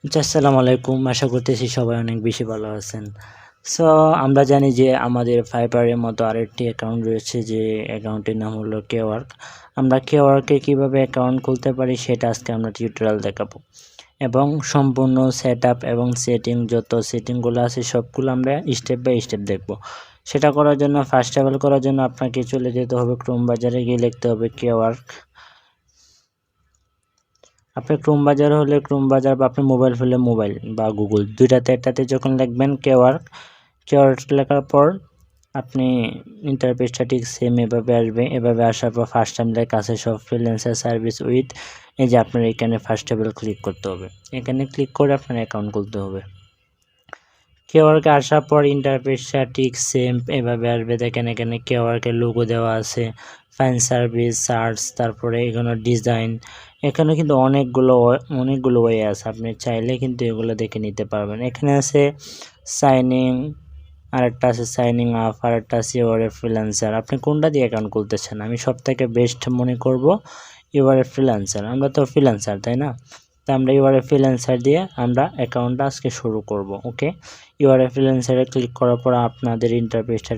আসসালামু আলাইকুম। আশা করতেছি সবাই অনেক বেশি ভালো আছেন। সো আমরা জানি যে আমাদের ফাইবারের মতো আরেকটি অ্যাকাউন্ট রয়েছে, যে অ্যাকাউন্টের নাম হলো kwork। আমরা kwork-এ কীভাবে অ্যাকাউন্ট খুলতে পারি সেটা আজকে আমরা টিউটোরিয়াল দেখাবো, এবং সম্পূর্ণ সেটআপ এবং যত সেটিংগুলো আছে সবগুলো আমরা স্টেপ বাই স্টেপ দেখব। সেটা করার জন্য করার জন্য আপনাকে চলে যেতে হবে ক্রোম বাজারে, গিয়ে লিখতে হবে kwork। আপনি ক্রোম বাজার হলে ক্রোম বাজার, বা আপনি মোবাইল হলে মোবাইল বা গুগল, দুইটাতে একটাতে যখন লিখবেন kwork লেখার পর আপনি ইন্টারফেসটা ঠিক সেম এভাবে আসবে। এভাবে আসার পর ফার্স্ট টাইম লেখা আছে সব ফ্রিল্যান্সার সার্ভিস উইথ, এই যে আপনার এখানে ফার্স্ট টেবিল ক্লিক করতে হবে। এখানে ক্লিক করে আপনার অ্যাকাউন্ট খুলতে হবে। kwork-এ আসার পর ইন্টারফেসটা ঠিক সেম এভাবে আসবে। দেখেন এখানে kwork-এর লোগো দেওয়া আছে, ফাইন সার্ভিস, সার্চ, তারপরে এখানে ডিজাইন। এখানে কিন্তু অনেকগুলো ওয়ে আছে, আপনি চাইলে কিন্তু এগুলো দেখে নিতে পারবেন। এখানে আছে সাইনিং, আরেকটা আছে সাইনিং আপ, আরেকটা আছে ইউআরএ ফ্রিল্যান্সার। আপনি কোনটা দিয়ে অ্যাকাউন্ট খুলতে চান? আমি সবথেকে বেস্ট মনে করব ইউআরএ ফ্রিল্যান্সার। আমরা তো ফ্রিল্যান্সার, তাই না? তো আমরা ইউআরএ ফ্রিল্যান্সার দিয়ে আমরা অ্যাকাউন্টটা আজকে শুরু করব। ওকে, ইউআরএ ফ্রিল্যান্সারে ক্লিক করার পর আপনাদের ইন্টারফেসটা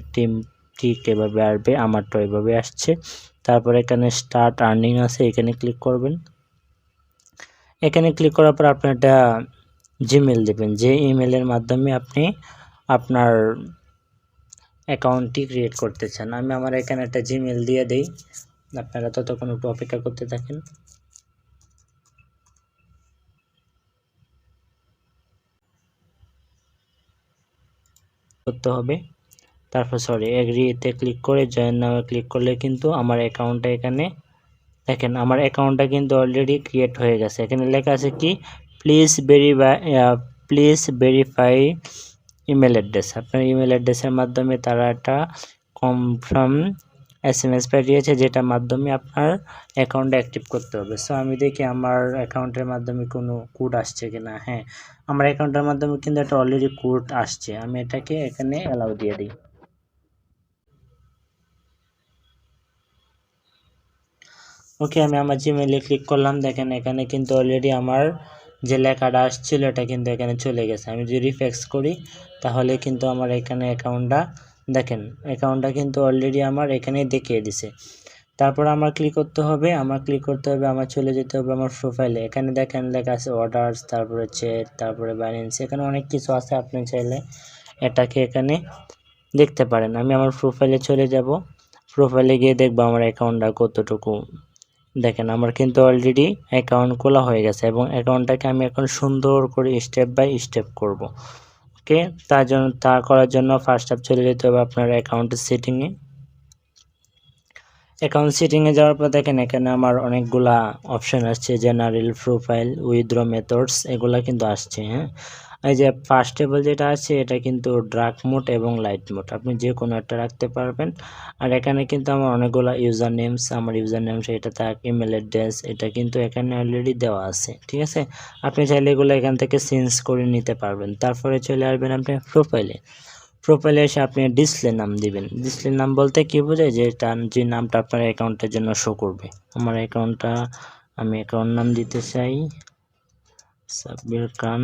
ঠিক এভাবে আসবে। আমারটা এভাবে আসছে। তারপর এখানে স্টার্ট আর্নিং আছে, এখানে ক্লিক করবেন। এখানে ক্লিক করার পর আপনার একটা জিমেল দেবেন, যে ইমেলের মাধ্যমে আপনি আপনার অ্যাকাউন্টটি ক্রিয়েট করতে চান। আমি আমার এখানে একটা জিমেল দিয়ে দেই। আপনারা ততক্ষণ একটু অপেক্ষা করতে থাকেন। করতে হবে, তারপর এগ্রিতে ক্লিক করে জয়েন নামে ক্লিক করলে কিন্তু আমার অ্যাকাউন্টটা এখানে দেখেন, আমার অ্যাকাউন্টটা কিন্তু অলরেডি ক্রিয়েট হয়ে গেছে। এখানে লেখা আছে কি, প্লিজ ভেরিফাই ইমেল অ্যাড্রেস। আপনার ইমেল অ্যাড্রেসের মাধ্যমে তারা একটা কনফার্ম SMS পাঠিয়েছে, যেটার মাধ্যমে আপনার অ্যাকাউন্টটা অ্যাক্টিভ করতে হবে। সো আমি দেখি আমার অ্যাকাউন্টের মাধ্যমে কোনো কোড আসছে কিনা। হ্যাঁ, আমার অ্যাকাউন্টের মাধ্যমে কিন্তু একটা অলরেডি কোড আসছে। আমি এটাকে এখানে অ্যালাউ দিয়ে দিই। ওকে, আমি আমার জিমেইলে ক্লিক করলাম। দেখেন এখানে কিন্তু অলরেডি আমার যে লেখাটা আসছিল এটা কিন্তু এখানে চলে গেছে। আমি যদি রিফ্রেশ করি তাহলে কিন্তু আমার এখানে অ্যাকাউন্টটা দেখেন, অ্যাকাউন্টটা কিন্তু অলরেডি আমার এখানে দেখিয়ে দিছে। তারপর আমার ক্লিক করতে হবে, আমার চলে যেতে হবে আমার প্রোফাইলে। এখানে দেখেন লেখা আছে অর্ডারস, তারপরে চ্যাট, তারপরে ব্যালেন্স, এখানে অনেক কিছু আছে। আপনি চাইলে এটাকে এখানে দেখতে পারেন। আমি আমার প্রোফাইলে চলে যাব। প্রোফাইলে গিয়ে দেখবো আমার অ্যাকাউন্টটা কতটুকু। দেখেন আমার কিন্তু অলরেডি অ্যাকাউন্ট খোলা হয়ে গেছে, এবং অ্যাকাউন্টটাকে আমি এখন সুন্দর করে স্টেপ বাই স্টেপ করব। ওকে, তা করার জন্য ফার্স্ট স্টেপ চলে যেতে হবে আপনার অ্যাকাউন্টের সেটিংয়ে। অ্যাকাউন্ট সেটিংয়ে যাওয়ার পর দেখেন এখানে আমার অনেকগুলা অপশান আসছে, জেনারেল, প্রোফাইল, উইথড্র মেথডস, এগুলা কিন্তু আসছে। হ্যাঁ, এই যে ফার্স্ট টেবল যেটা আছে এটা কিন্তু ডার্ক মোড এবং লাইট মোড, আপনি যে কোনো একটা রাখতে পারবেন। আর এখানে কিন্তু আমার অনেকগুলো ইউজার নেমস, আমার ইউজার নেমস এটা থাক, ইমেল অ্যাড্রেস এটা কিন্তু এখানে অলরেডি দেওয়া আছে। ঠিক আছে, আপনি চাইলে এগুলো এখান থেকে চেঞ্জ করে নিতে পারবেন। তারপরে চলে আসবেন আপনি প্রোফাইলে এসে আপনি ডিসপ্লে নাম দিবেন। ডিসপ্লে নাম বলতে কি বোঝায়, যে নামটা আপনার অ্যাকাউন্টের জন্য শো করবে। আমার অ্যাকাউন্টটা আমি অ্যাকাউন্ট নাম দিতে চাই সাব্বির খান।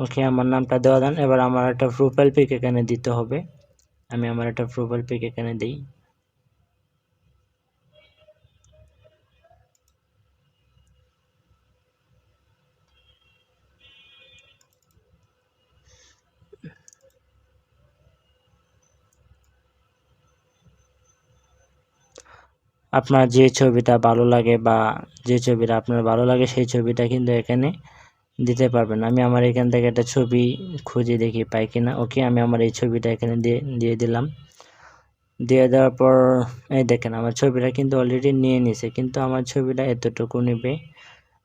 ওকে, আমার নামটা দেওয়া দেন। এবার আমার একটা প্রোফাইল পিক এখানে দিতে হবে। আমি আমার একটা প্রোফাইল পিক এখানে দিই। আপনার যে ছবিটা ভালো লাগে বা যে ছবিটা আপনার ভালো লাগে সেই ছবিটা কিন্তু এখানে দিতে পারবেন। আমি আমার এখান থেকে একটা ছবি খুঁজে দেখি পাই কিনা। ওকে, আমি আমার এই ছবিটা এখানে দিয়ে দিলাম। দিয়ে দেওয়ার পর এই দেখেন আমার ছবিটা কিন্তু অলরেডি নিয়ে নিছে, কিন্তু আমার ছবিটা এতটুকু নেবে।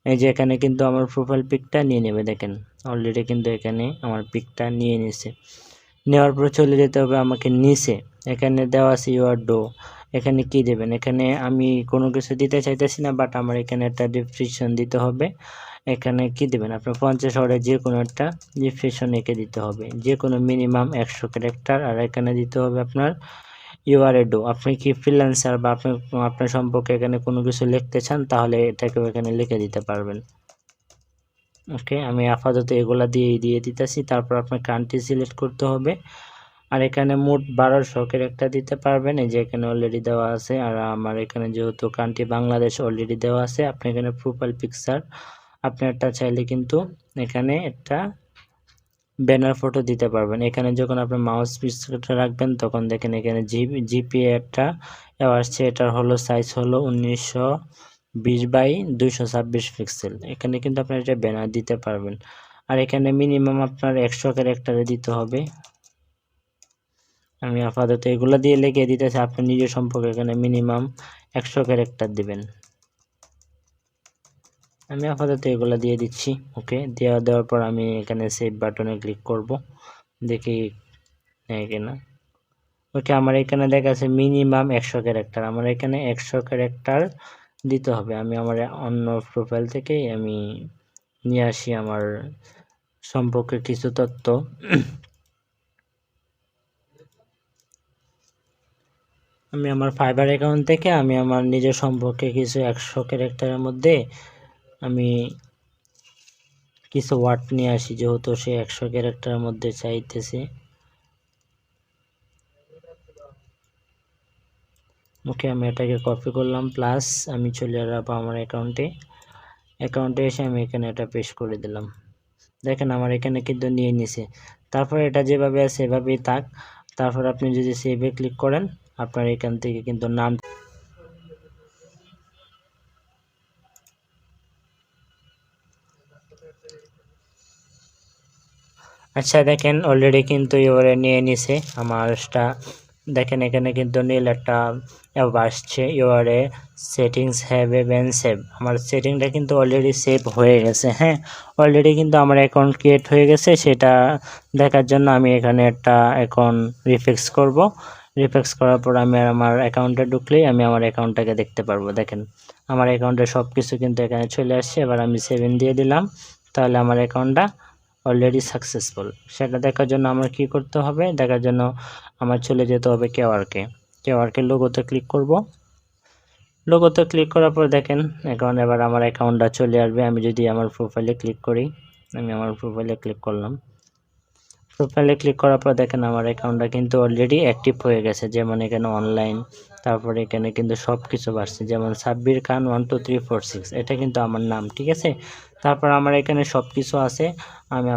এই যে এখানে কিন্তু আমার প্রোফাইল পিকটা নিয়ে নেবে। দেখেন অলরেডি কিন্তু এখানে আমার পিকটা নিয়ে নিছে। নেওয়ার পর চলে যেতে হবে আমাকে নিচে। এখানে দেওয়া আছে ইউর ডো। এখানে কি দেবেন? এখানে আমি কোনো কিছু দিতে চাইতেছি না, বাট আমার এখানে একটা ডেসক্রিপশন দিতে হবে। এখানে কি দেবেন? আপনার 50 ওয়ার্ডের যে কোনো একটা ডেসক্রিপশন এঁকে দিতে হবে, যে কোনো মিনিমাম 100 ক্যারেক্টার। আর এখানে দিতে হবে আপনার ইউ আর এ ডু, আপনি কি ফ্রিল্যান্সার বা আপনি আপনার সম্পর্কে এখানে কোনো কিছু লিখতে চান তাহলে এটাকেও এখানে লিখে দিতে পারবেন। ওকে, আমি আপাতত এগুলা দিয়ে দিতেছি। তারপর আপনার কান্ট্রি সিলেক্ট করতে হবে। আর এখানে মোট 1200 ক্যারেক্টার দিতে পারবেন, এই যে এখানে অলরেডি দেওয়া আছে। আর আমার এখানে যেহেতু কান্ট্রি বাংলাদেশ অলরেডি দেওয়া আছে, আপনি এখানে প্রোফাইল পিকচার আপনি একটা চাইলে কিন্তু এখানে একটা ব্যানার ফটো দিতে পারবেন। এখানে যখন আপনি মাউস পিসটা রাখবেন তখন দেখেন এখানে জিপিএ একটা আসছে, এটার হলো সাইজ হলো 1920x226 পিক্সেল। এখানে কিন্তু আপনি এটা ব্যানার দিতে পারবেন। আর এখানে মিনিমাম আপনার 100 ক্যারেক্টারে দিতে হবে। আমি আপাতত এগুলো দিয়ে লিখে দিতেছি, আপনি নিজের সম্পর্কে এখানে মিনিমাম 100 ক্যারেক্টার দিবেন। আমি আপাতত এগুলো দিয়ে দিচ্ছি। ওকে, দেওয়ার পর আমি এখানে সেভ বাটনে ক্লিক করব, দেখি নেয় কিনা। ওকে, আমার এখানে দেখাচ্ছে মিনিমাম 100 ক্যারেক্টার, আমার এখানে 100 ক্যারেক্টার দিতে হবে। আমি আমার অন্য প্রোফাইল থেকে আমি নিয়ে আসি আমার সম্পর্কে কিছু তথ্য। আমি আমার ফাইবার অ্যাকাউন্ট থেকে আমি আমার নিজের সম্পর্কে কিছু 100 ক্যারেক্টারের মধ্যে আমি কিছু ওয়ার্ড নিয়ে আসি, যেহেতু সে 100 ক্যারেক্টারের মধ্যে চাইতেছে। ওকে, আমি এটাকে কপি করলাম, প্লাস আমি চলে যাবো আমার অ্যাকাউন্টে এসে আমি এখানে এটা পেস্ট করে দিলাম। দেখেন আমার এখানে কিন্তু নিয়ে নিছে। তারপর এটা যেভাবে আছে সেভাবেই থাক। তারপর আপনি যদি সেভে ক্লিক করেন, আপনার এখান থেকে কিন্তু নাম, আচ্ছা দেখেন অলরেডি কিন্তু এবারে নিয়ে নিছে আমারটা। দেখেন এখানে কিন্তু নীল একটা আসছে, ইউআরএ সেটিংস হ্যাভ বিন সেভ। আমার সেটিংটা কিন্তু অলরেডি সেভ হয়ে গেছে। হ্যাঁ, অলরেডি কিন্তু আমার অ্যাকাউন্ট ক্রিয়েট হয়ে গেছে। সেটা দেখার জন্য আমি এখানে একটা অ্যাকাউন্ট রিফ্রেশ করব। রিফ্রেশ করার পর আমি আমার অ্যাকাউন্টে ঢুকলেই আমি আমার অ্যাকাউন্টটাকে দেখতে পারবো। দেখেন আমার অ্যাকাউন্টে সব কিছু কিন্তু এখানে চলে আসছে। এবার আমি 7 দিয়ে দিলাম, তাহলে আমার অ্যাকাউন্টটা অলরেডি সাকসেসফুল। সেটা দেখার জন্য আমার কি করতে হবে, দেখার জন্য আমার চলে যেতে হবে কেওয়ার্কের লোগোতে ক্লিক করব। লোগোতে ক্লিক করার পর দেখেন এখন এবার আমার অ্যাকাউন্টটা চলে আসবে। আমি যদি আমার প্রোফাইলে ক্লিক করি, আমি আমার প্রোফাইলে ক্লিক করলাম। প্রোফাইলে ক্লিক করার পর দেখেন আমার অ্যাকাউন্টটা কিন্তু অলরেডি অ্যাক্টিভ হয়ে গেছে। যেমন এখানে অনলাইন, তারপরে এখানে কিন্তু সব কিছু আসছে, যেমন সাব্বির খান 12346, এটা কিন্তু আমার নাম, ঠিক আছে। তারপর আমার এখানে সব কিছু আছে।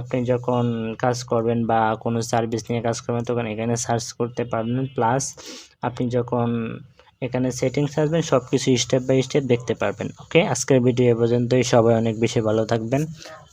আপনি যখন কাজ করবেন বা কোনো সার্ভিস নিয়ে কাজ করবেন তখন এখানে সার্চ করতে পারবেন। প্লাস আপনি যখন এখানে সেটিংস আসবেন সব কিছু স্টেপ বাই স্টেপ দেখতে পারবেন। ওকে, আজকের ভিডিও এ পর্যন্তই। সবাই অনেক বেশি ভালো থাকবেন।